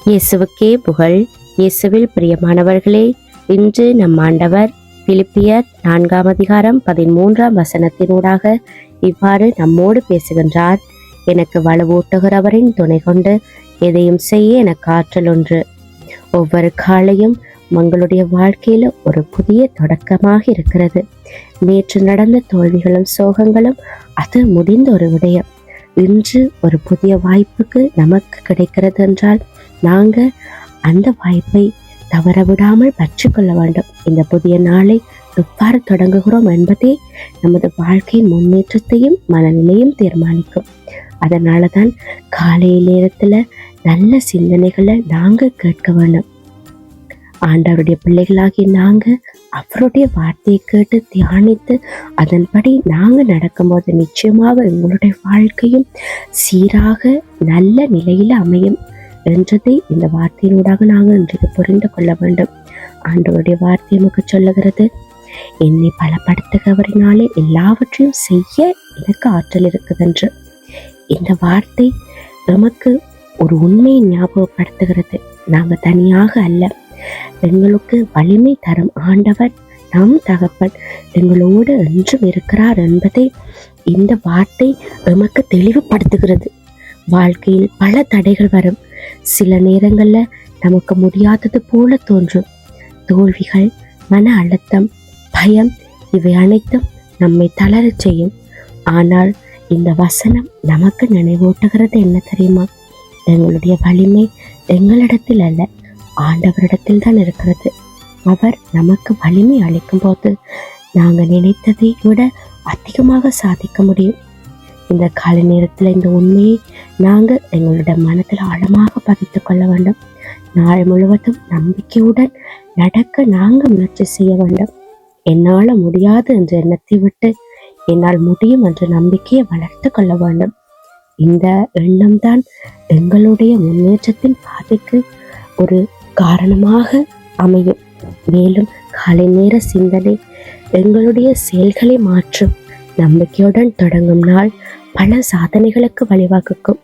இயேசுவுக்கே புகழ். இயேசுவில் பிரியமானவர்களே, இன்று நம் ஆண்டவர் பிலிப்பியர் 4:13 இவ்வாறு நம்மோடு பேசுகின்றார். எனக்கு வலுவூட்டுகிறவரின் துணை கொண்டு எதையும் செய்ய எனக்கு ஆற்றல் ஒன்று. ஒவ்வொரு காலையும் உங்களுடைய வாழ்க்கையில ஒரு புதிய தொடக்கமாக இருக்கிறது. நேற்று நடந்த தோல்விகளும் சோகங்களும் அது முடிந்த ஒரு விடயம். இன்று ஒரு புதிய வாய்ப்புக்கு நமக்கு கிடைக்கிறது என்றால் நாங்கள் அந்த வாய்ப்பை தவறவிடாமல் பற்றிக்கொள்ள வேண்டும். இந்த புதிய நாளை எவ்வாறு தொடங்குகிறோம் என்பதே நமது வாழ்க்கையின் முன்னேற்றத்தையும் மனநிலையும் தீர்மானிக்கும். அதனால தான் காலை நேரத்தில் நல்ல சிந்தனைகளை நாங்கள் கேட்க வேண்டும். ஆண்டவருடைய பிள்ளைகளாகி நாங்கள் அவருடைய வார்த்தையை கேட்டு தியானித்து அதன்படி நாங்கள் நடக்கும்போது நிச்சயமாக எங்களுடைய வாழ்க்கையும் சீராக நல்ல நிலையில் அமையும் என்றதை இந்த வார்த்தையினூடாக நாங்கள் இன்றைக்கு புரிந்து கொள்ள வேண்டும். ஆண்டவருடைய வார்த்தை நமக்கு சொல்லுகிறது, என்னை பலப்படுத்துகிறவரினாலே எல்லாவற்றையும் செய்ய எனக்கு ஆற்றல் இருக்குதென்று. இந்த வார்த்தை நமக்கு ஒரு உண்மையை ஞாபகப்படுத்துகிறது. நாங்கள் தனியாக அல்ல, எங்களுக்கு வலிமை தரும் ஆண்டவர் நம் தகப்பன் எங்களோடு என்றும் இருக்கிறார் என்பதை இந்த வார்த்தை நமக்கு தெளிவுபடுத்துகிறது. வாழ்க்கையில் பல தடைகள் வரும். சில நேரங்களில் நமக்கு முடியாதது போல தோன்றும். தோல்விகள், மன அழுத்தம், பயம் இவை அனைத்தும் நம்மை தளரச் செய்யும். ஆனால் இந்த வசனம் நமக்கு நினைவூட்டுகிறது என்ன தெரியுமா? எங்களுடைய வலிமை எங்களிடத்தில் அல்ல, ஆண்டவரிடத்தில் தான் இருக்கிறது. அவர் நமக்கு வலிமை அளிக்கும் போது நாங்கள் நினைத்ததை விட அதிகமாக சாதிக்க முடியும். இந்த காலை நேரத்தில் இந்த உண்மையை நாங்கள் எங்களுடைய மனத்தில் ஆழமாக பதித்து கொள்ள வேண்டும். நாள் முழுவதும் நம்பிக்கையுடன் நடக்க நாங்கள் முயற்சி செய்ய வேண்டும். என்னால் முடியாது என்ற எண்ணத்தை விட்டு என்னால் முடியும் என்ற நம்பிக்கையை வளர்த்து கொள்ள வேண்டும். இந்த எண்ணம்தான் எங்களுடைய முன்னேற்றத்தின் பாதைக்கு ஒரு காரணமாக அமையும். மேலும் காலை நேர சிந்தனை எங்களுடைய செயல்களை மாற்றும். நம்பிக்கையுடன் தொடங்கும் நாள் பல சாதனைகளுக்கு வழிவகுக்கும்.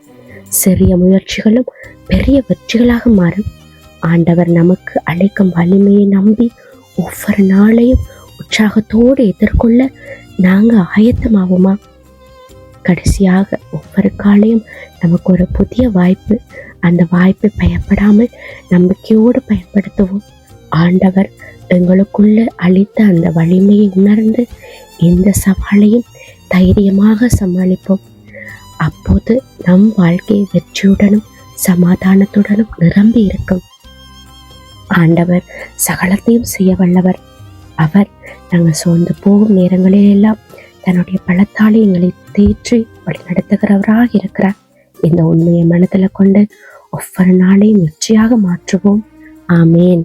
சிறிய முயற்சிகளும் பெரிய வெற்றிகளாக மாறும். ஆண்டவர் நமக்கு அளிக்கும் வலிமையை நம்பி ஒவ்வொரு நாளையும் உற்சாகத்தோடு எதிர்கொள்ள நாங்கள் ஆயத்தமாவோமா? கடைசியாக ஒவ்வொரு காலையும் நமக்கு ஒரு புதிய வாய்ப்பு. அந்த வாய்ப்பை பயப்படாமல் நம்பிக்கையோடு பயன்படுத்துவோம். ஆண்டவர் எங்களுக்குள்ள அளித்த அந்த வலிமையை உணர்ந்து எந்த சவாலையும் தைரியமாக சமாளிப்போம். அப்போது நம் வாழ்க்கை வெற்றியுடனும் சமாதானத்துடனும் நிரம்பி இருக்கும். ஆண்டவர் சகலத்தையும் செய்ய வல்லவர். அவர் நாங்கள் சோர்ந்து போகும் நேரங்களில் எல்லாம் தன்னுடைய பலத்தாலே எங்களை தேற்றி வழிநடத்துகிறவராக இருக்கிறார். இந்த உண்மையை மனதில் கொண்டு ஒவ்வொரு நாளையும் வெற்றியாக மாற்றுவோம். ஆமேன்.